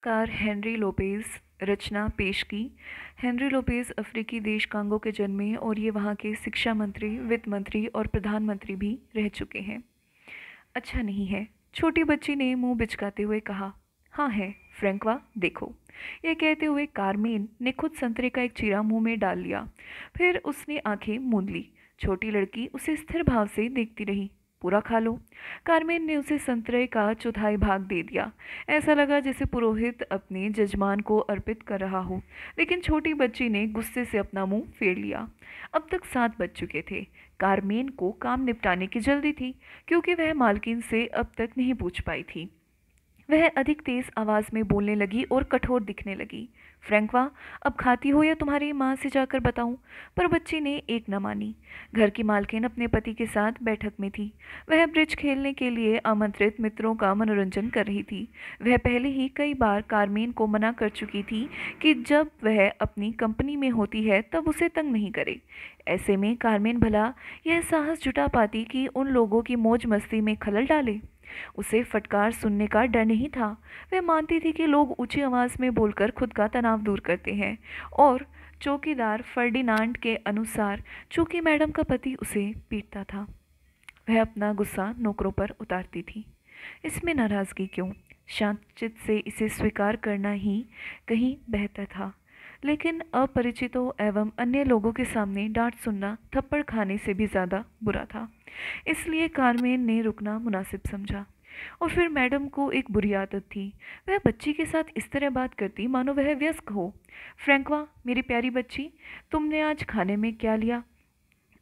Car Henry Lopez रचना पेश की। Henry Lopez अफ्रीकी देश कांगो के जन्मे और ये वहाँ के शिक्षा मंत्री, वित्त मंत्री और प्रधानमंत्री भी रह चुके हैं। अच्छा नहीं है, छोटी बच्ची ने मुंह बिचकाते हुए कहा। हाँ है, फ्रैंकवा देखो। यह कहते हुए कारमेन ने खुद संतरे का एक चीरा मुंह में डाल लिया। फिर उसने आंखें मूंद ली। छोटी लड़की उसे स्थिर भाव से देखती रही। पूरा खा लो। कारमेन ने उसे संतरे का चौथाई भाग दे दिया। ऐसा लगा जैसे पुरोहित अपने जजमान को अर्पित कर रहा हो, लेकिन छोटी बच्ची ने गुस्से से अपना मुंह फेर लिया। अब तक 7 बज चुके थे। कारमेन को काम निपटाने की जल्दी थी, क्योंकि वह मालकिन से अब तक नहीं पूछ पाई थी। वह अधिक तेज आवाज में बोलने लगी और कठोर दिखने लगी। फ्रैंकवा, अब खाती हो या तुम्हारी माँ से जाकर बताऊं? पर बच्ची ने एक न मानी। घर की मालकिन अपने पति के साथ बैठक में थी। वह ब्रिज खेलने के लिए आमंत्रित मित्रों का मनोरंजन कर रही थी। वह पहले ही कई बार कारमेन को मना कर चुकी थी कि जब वह अपनी कंपनी में होती है तब उसे तंग नहीं करे। ऐसे में कारमेन भला यह साहस जुटा पाती कि उन लोगों की मौज मस्ती में खलल डाले। उसे फटकार सुनने का डर नहीं था। वह मानती थी कि लोग ऊंची आवाज में बोलकर खुद का तनाव दूर करते हैं, और चौकीदार फर्डिनांड के अनुसार चूंकि मैडम का पति उसे पीटता था, वह अपना गुस्सा नौकरों पर उतारती थी। इसमें नाराजगी क्यों? शांत चित्त से इसे स्वीकार करना ही कहीं बेहतर था। लेकिन अपरिचितों एवं अन्य लोगों के सामने डांट सुनना थप्पड़ खाने से भी ज़्यादा बुरा था। इसलिए कारमेन ने रुकना मुनासिब समझा। और फिर मैडम को एक बुरी आदत थी। वह बच्ची के साथ इस तरह बात करती मानो वह वयस्क हो। फ्रैंकवा, मेरी प्यारी बच्ची, तुमने आज खाने में क्या लिया?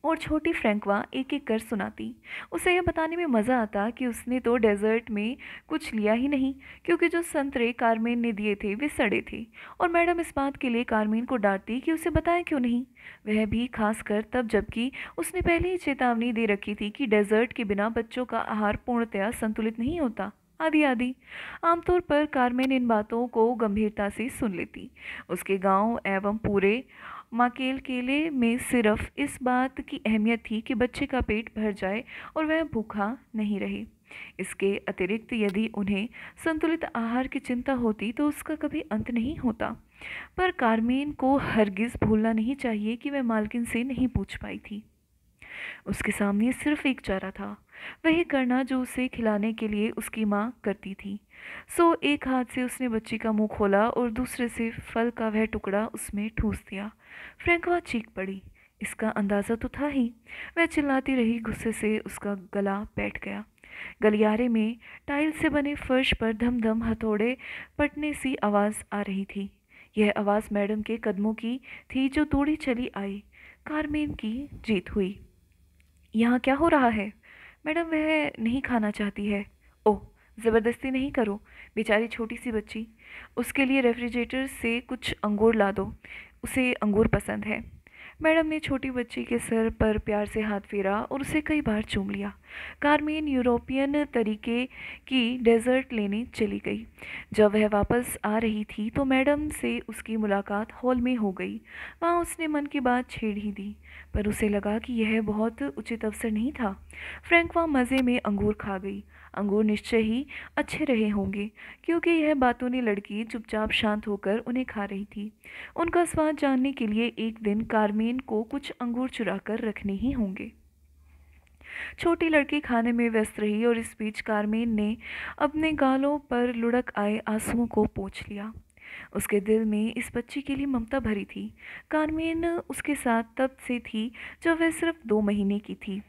और छोटी फ्रैंकवा एक एक कर सुनाती। उसे यह बताने में मज़ा आता कि उसने तो डेजर्ट में कुछ लिया ही नहीं, क्योंकि जो संतरे कारमेन ने दिए थे वे सड़े थे। और मैडम इस बात के लिए कारमेन को डांटती कि उसे बताया क्यों नहीं। वह भी खास कर तब, जबकि उसने पहले ही चेतावनी दे रखी थी कि डेजर्ट के बिना बच्चों का आहार पूर्णतया संतुलित नहीं होता, आदि आदि। आमतौर पर कारमेन इन बातों को गंभीरता से सुन लेती। उसके गांव एवं पूरे माकेल केले में सिर्फ इस बात की अहमियत थी कि बच्चे का पेट भर जाए और वह भूखा नहीं रहे। इसके अतिरिक्त यदि उन्हें संतुलित आहार की चिंता होती तो उसका कभी अंत नहीं होता। पर कारमेन को हरगिज भूलना नहीं चाहिए कि वह मालकिन से नहीं पूछ पाई थी। उसके सामने सिर्फ एक चारा था, वही करना जो उसे खिलाने के लिए उसकी माँ करती थी। सो एक हाथ से उसने बच्ची का मुंह खोला और दूसरे से फल का वह टुकड़ा उसमें ठूस दिया। फ्रैंकवा चीख पड़ी। इसका अंदाजा तो था ही। वह चिल्लाती रही, गुस्से से उसका गला बैठ गया। गलियारे में टाइल से बने फर्श पर धम धम हथौड़े पटने सी आवाज़ आ रही थी। यह आवाज़ मैडम के कदमों की थी जो दौड़ी चली आई। कारमेन की जीत हुई। यहाँ क्या हो रहा है? मैडम, वह नहीं खाना चाहती है। ओह, ज़बरदस्ती नहीं करो। बेचारी छोटी सी बच्ची। उसके लिए रेफ्रिजरेटर से कुछ अंगूर ला दो, उसे अंगूर पसंद है। मैडम ने छोटी बच्ची के सर पर प्यार से हाथ फेरा और उसे कई बार चूम लिया। कारमेन यूरोपियन तरीके की डेजर्ट लेने चली गई। जब वह वापस आ रही थी तो मैडम से उसकी मुलाकात हॉल में हो गई। वहाँ उसने मन की बात छेड़ ही दी, पर उसे लगा कि यह बहुत उचित अवसर नहीं था। फ्रैंकवा मज़े में अंगूर खा गई। अंगूर निश्चय ही अच्छे रहे होंगे, क्योंकि यह बातूनी लड़की चुपचाप शांत होकर उन्हें खा रही थी। उनका स्वाद जानने के लिए एक दिन कारमेन को कुछ अंगूर चुरा कर रखने ही होंगे। छोटी लड़की खाने में व्यस्त रही और इस बीच कारमेन ने अपने गालों पर लुढ़क आए आंसुओं को पोंछ लिया। उसके दिल में इस बच्ची के लिए ममता भरी थी। कारमेन उसके साथ तब से थी जब वह सिर्फ 2 महीने की थी।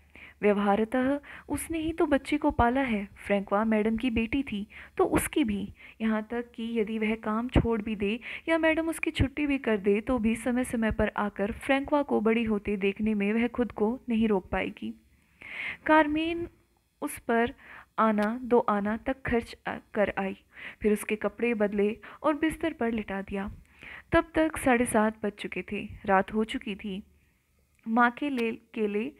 व्यवहारतः उसने ही तो बच्ची को पाला है। फ्रैंकवा मैडम की बेटी थी तो उसकी भी। यहाँ तक कि यदि वह काम छोड़ भी दे या मैडम उसकी छुट्टी भी कर दे तो भी समय समय पर आकर फ्रैंकवा को बड़ी होते देखने में वह खुद को नहीं रोक पाएगी। कारमेन उस पर आना 2 आना तक खर्च कर आई, फिर उसके कपड़े बदले और बिस्तर पर लिटा दिया। तब तक 7:30 बज चुके थे, रात हो चुकी थी। माँ के केले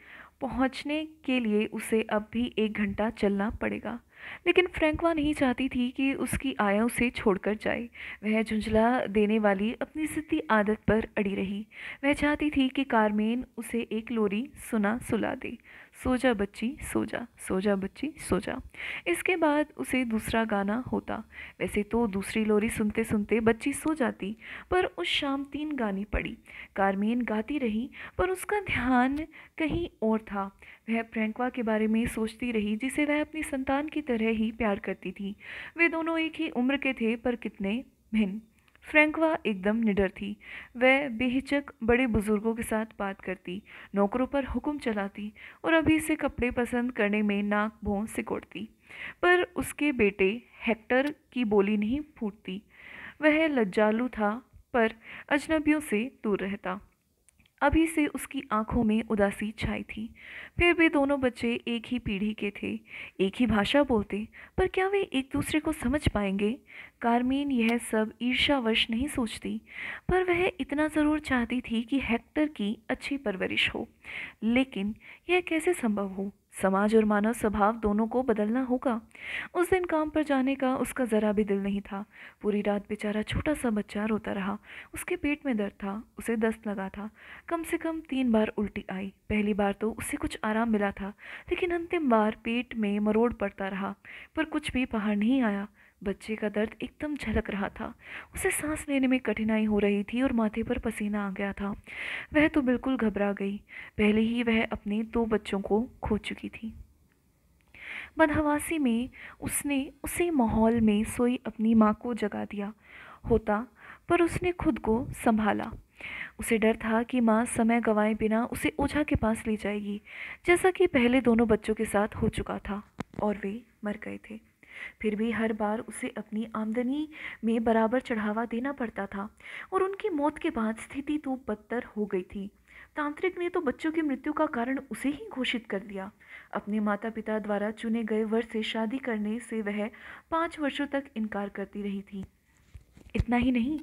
पहुँचने के लिए उसे अब भी 1 घंटा चलना पड़ेगा। लेकिन फ्रैंकवा नहीं चाहती थी कि उसकी आया उसे छोड़कर जाए। वह झुंझला देने वाली अपनी ज़िद्दी आदत पर अड़ी रही। वह चाहती थी कि कारमेन उसे एक लोरी सुला दे, सो जा बच्ची सो जा, सो जा बच्ची सो जा। इसके बाद उसे दूसरा गाना होता। वैसे तो दूसरी लोरी सुनते सुनते बच्ची सो जाती, पर उस शाम 3 गानी पड़ी। कारमेन गाती रही, पर उसका ध्यान कहीं और था। वह फ्रैंकवा के बारे में सोचती रही, जिसे वह अपनी संतान की तरह ही प्यार करती थी। वे दोनों एक ही उम्र के थे, पर कितने भिन्न। फ्रैंकवा एकदम निडर थी। वह बेहिचक बड़े बुजुर्गों के साथ बात करती, नौकरों पर हुक्म चलाती और अभी से कपड़े पसंद करने में नाक भौं सिकोड़ती। पर उसके बेटे हेक्टर की बोली नहीं फूटती। वह लज्जालु था, पर अजनबियों से दूर रहता। अभी से उसकी आंखों में उदासी छाई थी। फिर भी दोनों बच्चे एक ही पीढ़ी के थे, एक ही भाषा बोलते, पर क्या वे एक दूसरे को समझ पाएंगे? कारमीन यह सब ईर्ष्यावश नहीं सोचती, पर वह इतना ज़रूर चाहती थी कि हेक्टर की अच्छी परवरिश हो। लेकिन यह कैसे संभव हो? समाज और मानव स्वभाव दोनों को बदलना होगा। उस दिन काम पर जाने का उसका ज़रा भी दिल नहीं था। पूरी रात बेचारा छोटा सा बच्चा रोता रहा। उसके पेट में दर्द था, उसे दस्त लगा था। कम से कम 3 बार उल्टी आई। पहली बार तो उसे कुछ आराम मिला था, लेकिन अंतिम बार पेट में मरोड़ पड़ता रहा, पर कुछ भी बाहर नहीं आया। बच्चे का दर्द एकदम झलक रहा था। उसे सांस लेने में कठिनाई हो रही थी और माथे पर पसीना आ गया था। वह तो बिल्कुल घबरा गई। पहले ही वह अपने 2 बच्चों को खो चुकी थी। बदहवासी में उसने उसी माहौल में सोई अपनी माँ को जगा दिया होता, पर उसने खुद को संभाला। उसे डर था कि माँ समय गंवाए बिना उसे ओझा के पास ले जाएगी, जैसा कि पहले दोनों बच्चों के साथ हो चुका था और वे मर गए थे। फिर भी हर बार उसे अपनी आमदनी में बराबर चढ़ावा देना पड़ता था, और उनकी मौत के बाद स्थिति तो बदतर हो गई थी। तांत्रिक ने तो बच्चों की मृत्यु का कारण उसे ही घोषित कर दिया। अपने माता पिता द्वारा चुने गए वर से शादी करने से वह 5 वर्षों तक इनकार करती रही थी। इतना ही नहीं,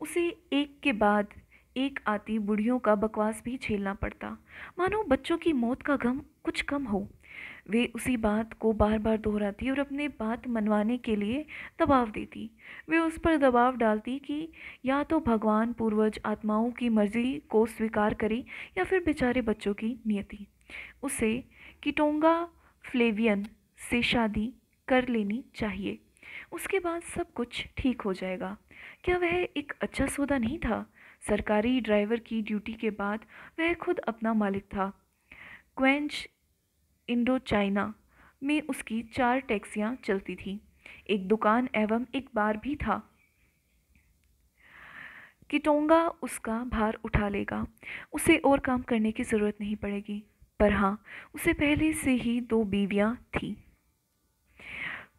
उसे एक के बाद एक आती बुढ़ियों का बकवास भी झेलना पड़ता, मानो बच्चों की मौत का गम कुछ कम हो। वे उसी बात को बार बार दोहराती और अपने बात मनवाने के लिए दबाव देती। वे उस पर दबाव डालती कि या तो भगवान पूर्वज आत्माओं की मर्जी को स्वीकार करे, या फिर बेचारे बच्चों की नियति। उसे किटोंगा फ्लेवियन से शादी कर लेनी चाहिए। उसके बाद सब कुछ ठीक हो जाएगा। क्या वह एक अच्छा सौदा नहीं था? सरकारी ड्राइवर की ड्यूटी के बाद वह खुद अपना मालिक था। क्वेंच इंडो चाइना में उसकी 4 टैक्सियां चलती थीं, एक दुकान एवं एक बार भी था। किटोंगा उसका भार उठा लेगा, उसे और काम करने की ज़रूरत नहीं पड़ेगी। पर हाँ, उसे पहले से ही 2 बीवियां थीं।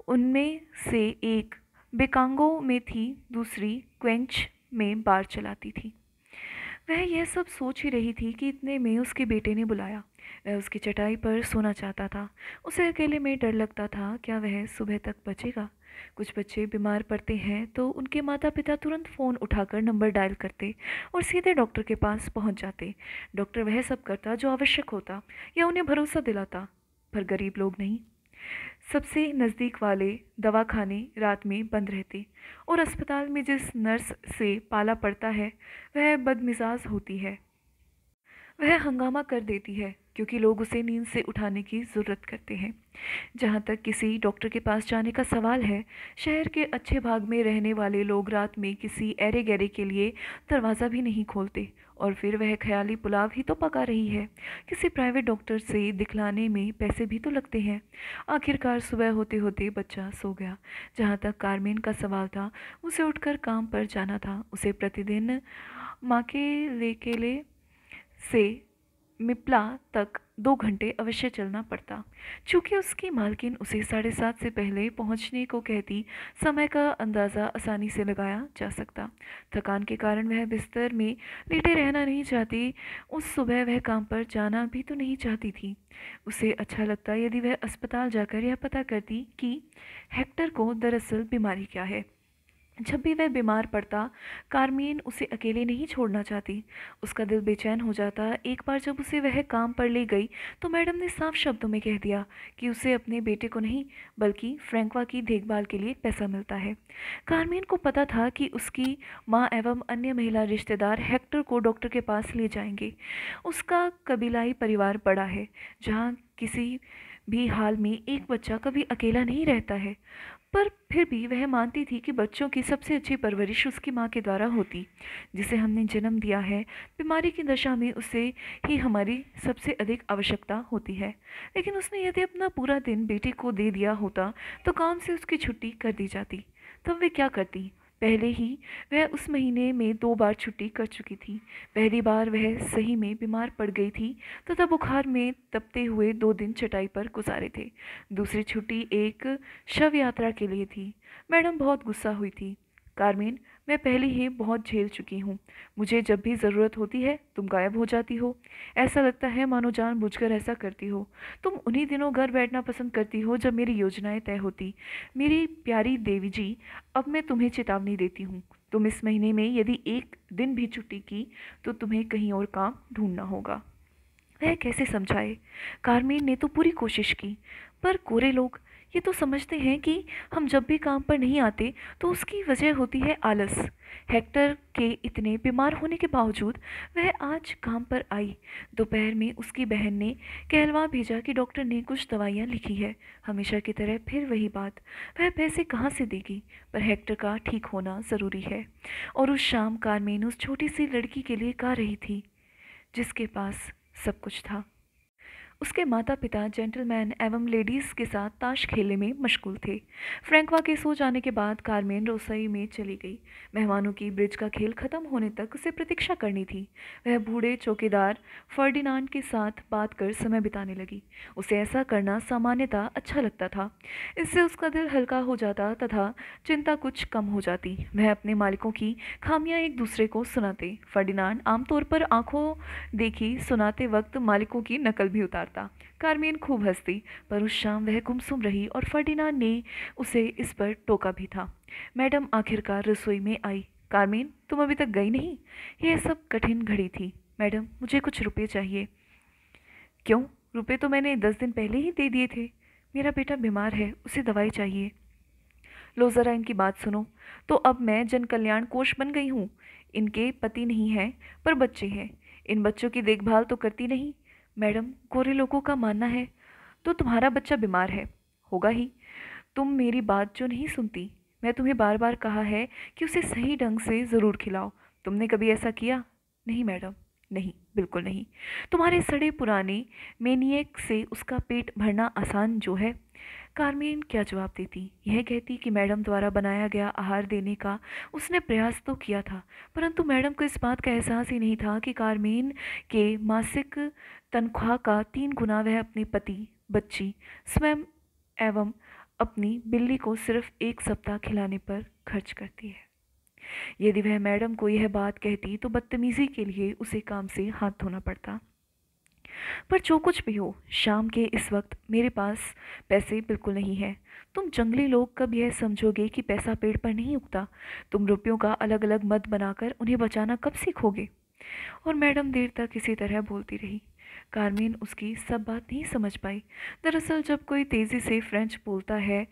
उनमें से एक बेकांगो में थी, दूसरी क्वेंच में बार चलाती थी। वह यह सब सोच ही रही थी कि इतने में उसके बेटे ने बुलाया। वह उसकी चटाई पर सोना चाहता था। उसे अकेले में डर लगता था, क्या वह सुबह तक बचेगा? कुछ बच्चे बीमार पड़ते हैं तो उनके माता पिता तुरंत फ़ोन उठाकर नंबर डायल करते और सीधे डॉक्टर के पास पहुंच जाते। डॉक्टर वह सब करता जो आवश्यक होता या उन्हें भरोसा दिलाता, पर गरीब लोग नहीं। सबसे नज़दीक वाले दवाखाने रात में बंद रहते, और अस्पताल में जिस नर्स से पाला पड़ता है वह बदमिजाज होती है। वह हंगामा कर देती है, क्योंकि लोग उसे नींद से उठाने की ज़रूरत करते हैं। जहाँ तक किसी डॉक्टर के पास जाने का सवाल है, शहर के अच्छे भाग में रहने वाले लोग रात में किसी एरे गैरे के लिए दरवाज़ा भी नहीं खोलते। और फिर वह ख्याली पुलाव ही तो पका रही है। किसी प्राइवेट डॉक्टर से दिखलाने में पैसे भी तो लगते हैं। आखिरकार सुबह होते होते बच्चा सो गया। जहाँ तक कारमेन का सवाल था, उसे उठकर काम पर जाना था। उसे प्रतिदिन माकेलेकेले से मिप्ला तक 2 घंटे अवश्य चलना पड़ता। चूँकि उसकी मालकिन उसे 7:30 से पहले पहुंचने को कहती, समय का अंदाज़ा आसानी से लगाया जा सकता। थकान के कारण वह बिस्तर में लेटे रहना नहीं चाहती। उस सुबह वह काम पर जाना भी तो नहीं चाहती थी। उसे अच्छा लगता यदि वह अस्पताल जाकर यह पता करती कि हेक्टर को दरअसल बीमारी क्या है। जब भी वह बीमार पड़ता, कारमीन उसे अकेले नहीं छोड़ना चाहती। उसका दिल बेचैन हो जाता। एक बार जब उसे वह काम पर ले गई तो मैडम ने साफ शब्दों में कह दिया कि उसे अपने बेटे को नहीं बल्कि फ्रैंकवा की देखभाल के लिए पैसा मिलता है। कारमीन को पता था कि उसकी माँ एवं अन्य महिला रिश्तेदार हेक्टर को डॉक्टर के पास ले जाएंगे। उसका कबीलाई परिवार बड़ा है, जहाँ किसी भी हाल में एक बच्चा कभी अकेला नहीं रहता है। पर फिर भी वह मानती थी कि बच्चों की सबसे अच्छी परवरिश उसकी माँ के द्वारा होती, जिसे हमने जन्म दिया है। बीमारी की दशा में उसे ही हमारी सबसे अधिक आवश्यकता होती है। लेकिन उसने यदि अपना पूरा दिन बेटे को दे दिया होता तो काम से उसकी छुट्टी कर दी जाती। तब वे क्या करती? पहले ही वह उस महीने में 2 बार छुट्टी कर चुकी थी। पहली बार वह सही में बीमार पड़ गई थी तथा बुखार में तपते हुए 2 दिन चटाई पर गुजारे थे। दूसरी छुट्टी एक शव यात्रा के लिए थी। मैडम बहुत गुस्सा हुई थी। कारमीन, मैं पहले ही बहुत झेल चुकी हूँ। मुझे जब भी ज़रूरत होती है तुम गायब हो जाती हो। ऐसा लगता है मानो जानबूझकर ऐसा करती हो। तुम उन्हीं दिनों घर बैठना पसंद करती हो जब मेरी योजनाएं तय होती। मेरी प्यारी देवी जी, अब मैं तुम्हें चेतावनी देती हूँ। तुम इस महीने में यदि एक दिन भी छुट्टी की तो तुम्हें कहीं और काम ढूंढना होगा। वह कैसे समझाए? कारमीन ने तो पूरी कोशिश की, पर गोरे लोग ये तो समझते हैं कि हम जब भी काम पर नहीं आते तो उसकी वजह होती है आलस। हेक्टर के इतने बीमार होने के बावजूद वह आज काम पर आई। दोपहर में उसकी बहन ने कहलवा भेजा कि डॉक्टर ने कुछ दवाइयाँ लिखी है। हमेशा की तरह फिर वही बात, वह पैसे कहाँ से देगी? पर हेक्टर का ठीक होना ज़रूरी है। और उस शाम कारमीन उस छोटी सी लड़की के लिए गा रही थी जिसके पास सब कुछ था। उसके माता पिता जेंटलमैन एवं लेडीज के साथ ताश खेलने में मशगूल थे। फ्रैंकवा के सो जाने के बाद कारमेन रसोई में चली गई। मेहमानों की ब्रिज का खेल खत्म होने तक उसे प्रतीक्षा करनी थी। वह बूढ़े चौकीदार फर्डिनांड के साथ बात कर समय बिताने लगी। उसे ऐसा करना सामान्यतः अच्छा लगता था। इससे उसका दिल हल्का हो जाता तथा चिंता कुछ कम हो जाती। वह अपने मालिकों की खामियां एक दूसरे को सुनाते। फर्डिनांड आमतौर पर आंखों देखी सुनाते वक्त मालिकों की नकल भी उतारता। कारमेन खूब हंसती, पर उस शाम वह गुमसुम रही और फर्डिनांड ने उसे इस पर टोका भी था। मैडम आखिरकार रसोई में आई। कारमेन, तुम अभी तक गई नहीं? यह सब कठिन घड़ी थी। मैडम, मुझे कुछ रुपए चाहिए। क्यों? रुपए तो मैंने 10 दिन पहले ही दे दिए थे। मेरा बेटा बीमार है, उसे दवाई चाहिए। लो ज़रा इनकी बात सुनो। तो अब मैं जन कल्याण कोष बन गई हूँ। इनके पति नहीं हैं पर बच्चे हैं। इन बच्चों की देखभाल तो करती नहीं। मैडम, गोरे लोगों का मानना है तो तुम्हारा बच्चा बीमार है। होगा ही। तुम मेरी बात जो नहीं सुनती। मैं तुम्हें बार बार कहा है कि उसे सही ढंग से ज़रूर खिलाओ। तुमने कभी ऐसा किया? नहीं मैडम, नहीं, बिल्कुल नहीं। तुम्हारे सड़े पुराने मेनिएक से उसका पेट भरना आसान जो है। कारमेन क्या जवाब देती? यह कहती कि मैडम द्वारा बनाया गया आहार देने का उसने प्रयास तो किया था, परंतु मैडम को इस बात का एहसास ही नहीं था कि कारमेन के मासिक तनख्वाह का 3 गुना वह अपने पति, बच्ची, स्वयं एवं अपनी बिल्ली को सिर्फ 1 सप्ताह खिलाने पर खर्च करती है। यदि वह मैडम को यह बात कहती तो बदतमीजी के लिए उसे काम से हाथ धोना पड़ता। पर जो कुछ भी हो, शाम के इस वक्त मेरे पास पैसे बिल्कुल नहीं है। तुम जंगली लोग कब यह समझोगे कि पैसा पेड़ पर नहीं उगता? तुम रुपयों का अलग अलग मद बनाकर उन्हें बचाना कब सीखोगे? और मैडम देर तक इसी तरह बोलती रही। कारमीन उसकी सब बात नहीं समझ पाई। दरअसल जब कोई तेज़ी से फ्रेंच बोलता है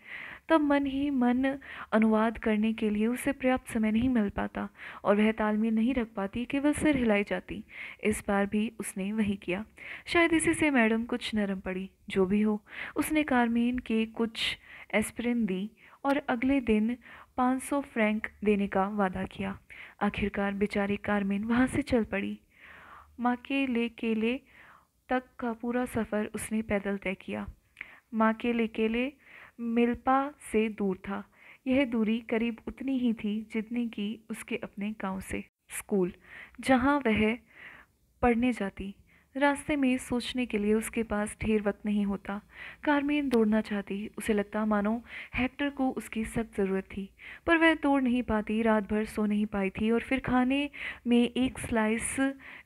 तब मन ही मन अनुवाद करने के लिए उसे पर्याप्त समय नहीं मिल पाता और वह तालमेल नहीं रख पाती, केवल सिर हिलाई जाती। इस बार भी उसने वही किया। शायद इसी से मैडम कुछ नरम पड़ी। जो भी हो, उसने कारमीन के कुछ एस्पिरिन दी और अगले दिन 500 फ्रैंक देने का वादा किया। आखिरकार बेचारी कारमीन वहाँ से चल पड़ी। माकेलेकेले तक का पूरा सफ़र उसने पैदल तय किया। माकेलेकेले मिल्पा से दूर था। यह दूरी करीब उतनी ही थी जितनी कि उसके अपने गांव से स्कूल, जहां वह पढ़ने जाती। रास्ते में सोचने के लिए उसके पास ढेर वक्त नहीं होता। कारमेन दौड़ना चाहती। उसे लगता मानो हेक्टर को उसकी सख्त ज़रूरत थी, पर वह दौड़ नहीं पाती। रात भर सो नहीं पाई थी और फिर खाने में एक स्लाइस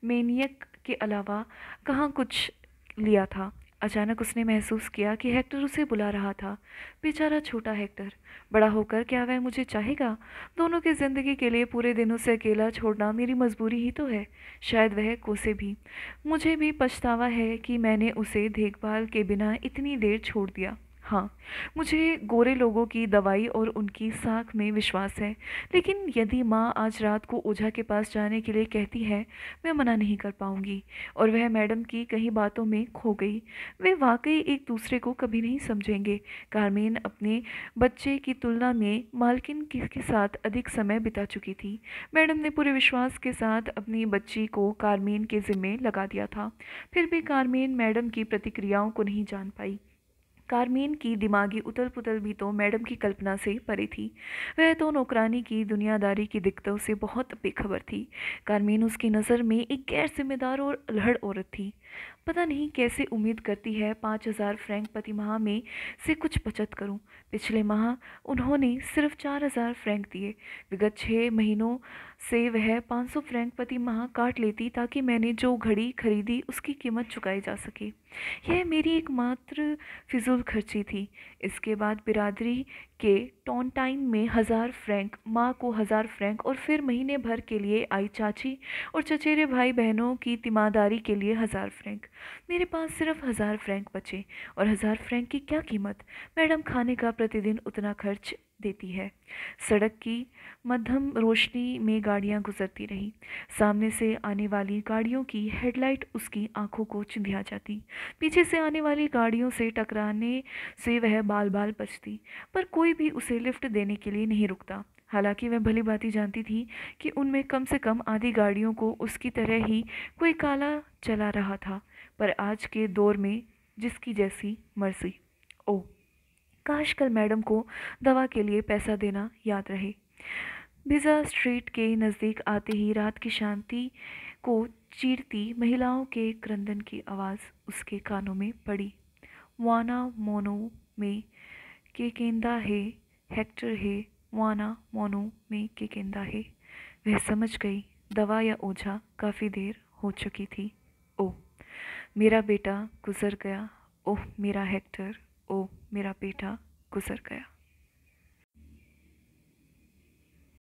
मेनियक के अलावा कहाँ कुछ लिया था। अचानक उसने महसूस किया कि हेक्टर उसे बुला रहा था। बेचारा छोटा हेक्टर, बड़ा होकर क्या वह मुझे चाहेगा? दोनों की जिंदगी के लिए पूरे दिन उसे अकेला छोड़ना मेरी मजबूरी ही तो है। शायद वह कोसे भी। मुझे भी पछतावा है कि मैंने उसे देखभाल के बिना इतनी देर छोड़ दिया। हाँ, मुझे गोरे लोगों की दवाई और उनकी साख में विश्वास है, लेकिन यदि माँ आज रात को ओझा के पास जाने के लिए कहती है, मैं मना नहीं कर पाऊंगी। और वह मैडम की कई बातों में खो गई। वे वाकई एक दूसरे को कभी नहीं समझेंगे। कारमेन अपने बच्चे की तुलना में मालकिन के साथ अधिक समय बिता चुकी थी। मैडम ने पूरे विश्वास के साथ अपनी बच्ची को कारमेन के जिम्मे लगा दिया था। फिर भी कारमेन मैडम की प्रतिक्रियाओं को नहीं जान पाई। कारमीन की दिमागी उथल पुथल भी तो मैडम की कल्पना से परे थी। वह तो नौकरानी की दुनियादारी की दिक्कतों से बहुत बेखबर थी। कारमीन उसकी नज़र में एक गैर जिम्मेदार और अल्हड़ औरत थी। पता नहीं कैसे उम्मीद करती है 5,000 फ्रैंक प्रति माह में से कुछ बचत करूं। पिछले माह उन्होंने सिर्फ 4,000 फ्रैंक दिए। विगत 6 महीनों से वह 500 फ्रैंक प्रति माह काट लेती ताकि मैंने जो घड़ी खरीदी उसकी कीमत चुकाई जा सके। यह मेरी एकमात्र फिजूल खर्ची थी। इसके बाद बिरादरी के टॉन्टाइन में 1,000 फ्रैंक, माँ को 1,000 फ्रैंक और फिर महीने भर के लिए आई चाची और चचेरे भाई बहनों की तीमारदारी के लिए 1,000 फ्रैंक। मेरे पास सिर्फ 1,000 फ्रैंक बचे। और 1,000 फ्रैंक की क्या कीमत? मैडम खाने का प्रतिदिन उतना खर्च देती है। सड़क की मध्यम रोशनी में गाड़ियां गुजरती रही। सामने से आने वाली गाड़ियों की हेडलाइट उसकी आंखों को चिंधिया जाती। पीछे से आने वाली गाड़ियों से टकराने से वह बाल बाल बचती। पर कोई भी उसे लिफ्ट देने के लिए नहीं रुकता। हालांकि वह भली भांति जानती थी कि उनमें कम से कम आधी गाड़ियों को उसकी तरह ही कोई काला चला रहा था। पर आज के दौर में जिसकी जैसी मर्जी। ओ, काश कल मैडम को दवा के लिए पैसा देना याद रहे। बिजा स्ट्रीट के नज़दीक आते ही रात की शांति को चीरती महिलाओं के क्रंदन की आवाज़ उसके कानों में पड़ी। वाना मोनो में केकेंदा है, हेक्टर है, वाना मोनो में केकेंदा है। वह समझ गई, दवा या ओझा काफ़ी देर हो चुकी थी। ओह, मेरा बेटा गुजर गया। ओह मेरा हेक्टर, ओह मेरा बेटा गुजर गया।